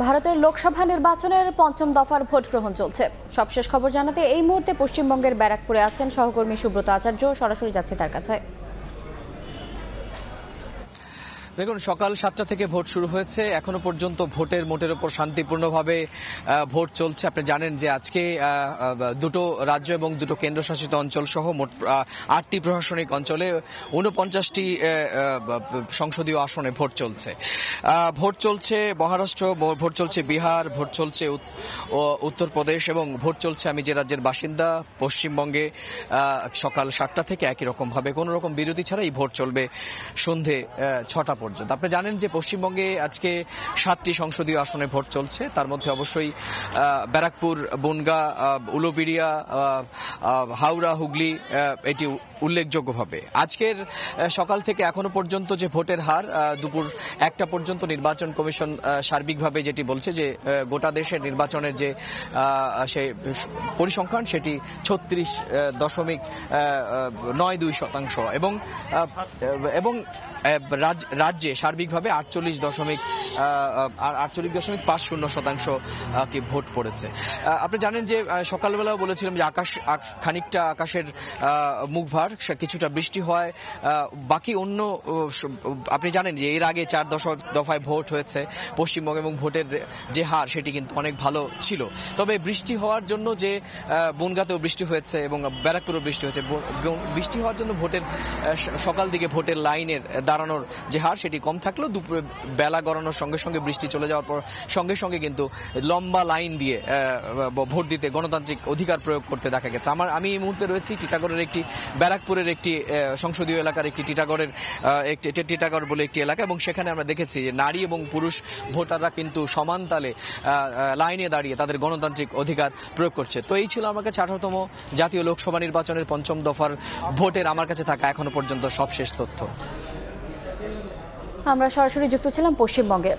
ভারতের লোকসভা নির্বাচনের পঞ্চম দফার ভোট গ্রহণ চলছে। সবশেষ খবর জানাতে এই মুহূর্তে পশ্চিমবঙ্গের ব্যারাকপুরে আছেন সহকর্মী সুব্রত আচার্য। সরাসরি যাচ্ছে তার কাছে। দেখুন, সকাল 7টা থেকে ভোট শুরু হয়েছে। এখনো পর্যন্ত ভোটের মোটের উপর শান্তিপূর্ণভাবে ভোট চলছে। আপনি জানেন যে আজকে দুটো রাজ্য এবং দুটো কেন্দ্রশাসিত অঞ্চল সহ মোট 8টি প্রশাসনিক অঞ্চলে 49টি সংসদীয় আসনে ভোট চলছে। ভোট চলছে মহারাষ্ট্র, ভোট চলছে বিহার, ভোট চলছে উত্তরপ্রদেশ এবং ভোট চলছে আমি যে রাজ্যের বাসিন্দা পশ্চিমবঙ্গে। সকাল 7টা থেকে একই রকমভাবে কোনো রকম বিরতি ছাড়া এই ভোট চলবে সন্ধে 6টা পর্যন্ত। আপনি জানেন যে পশ্চিমবঙ্গে আজকে 7টি সংসদীয় আসনে ভোট চলছে। তার মধ্যে অবশ্যই ব্যারাকপুর, বনগাঁ, উলুবেড়িয়া, হাওড়া, হুগলি এটি উল্লেখযোগ্যভাবে। আজকের সকাল থেকে এখনো পর্যন্ত যে ভোটের হার, দুপুর 1টা পর্যন্ত নির্বাচন কমিশন সার্বিকভাবে যেটি বলছে যে গোটা দেশের নির্বাচনের যে সেই পরিসংখ্যান সেটি 36.92% এবং রাজ্যে সার্বিকভাবে 48.50% কি ভোট পড়েছে। আপনি জানেন যে সকালবেলাও বলেছিলাম যে খানিকটা আকাশের মুখ ভার, কিছুটা বৃষ্টি হয়। বাকি অন্য আপনি জানেন যে এর আগে 4 দফায় ভোট হয়েছে পশ্চিমবঙ্গ এবং ভোটের যে হার সেটি কিন্তু অনেক ভালো ছিল। তবে বৃষ্টি হওয়ার জন্য যে বনগাঁতেও বৃষ্টি হয়েছে এবং ব্যারাকপুরেও বৃষ্টি হয়েছে, বৃষ্টি হওয়ার জন্য ভোটের সকাল দিকে ভোটের লাইনের দাঁড়ানোর যে হার সেটি কম থাকলেও দুপুরে বেলা গড়ানোর সঙ্গে সঙ্গে বৃষ্টি চলে যাওয়ার পর সঙ্গে সঙ্গে কিন্তু লম্বা লাইন দিয়ে ভোট দিতে গণতান্ত্রিক অধিকার প্রয়োগ করতে দেখা গেছে। আমি এই মুহূর্তে রয়েছি টিটাগড়ের ব্যারাকপুরের একটি সংসদীয় এলাকার টিটাগড় বলে একটি এলাকা, এবং সেখানে আমরা দেখেছি যে নারী এবং পুরুষ ভোটাররা কিন্তু সমান তালে লাইনে দাঁড়িয়ে তাদের গণতান্ত্রিক অধিকার প্রয়োগ করছে। তো এই ছিল আমার কাছে 18তম জাতীয় লোকসভা নির্বাচনের পঞ্চম দফার ভোটের আমার কাছে থাকা এখনো পর্যন্ত সবশেষ তথ্য। আমরা সরাসরি যুক্ত ছিলাম পশ্চিমবঙ্গে।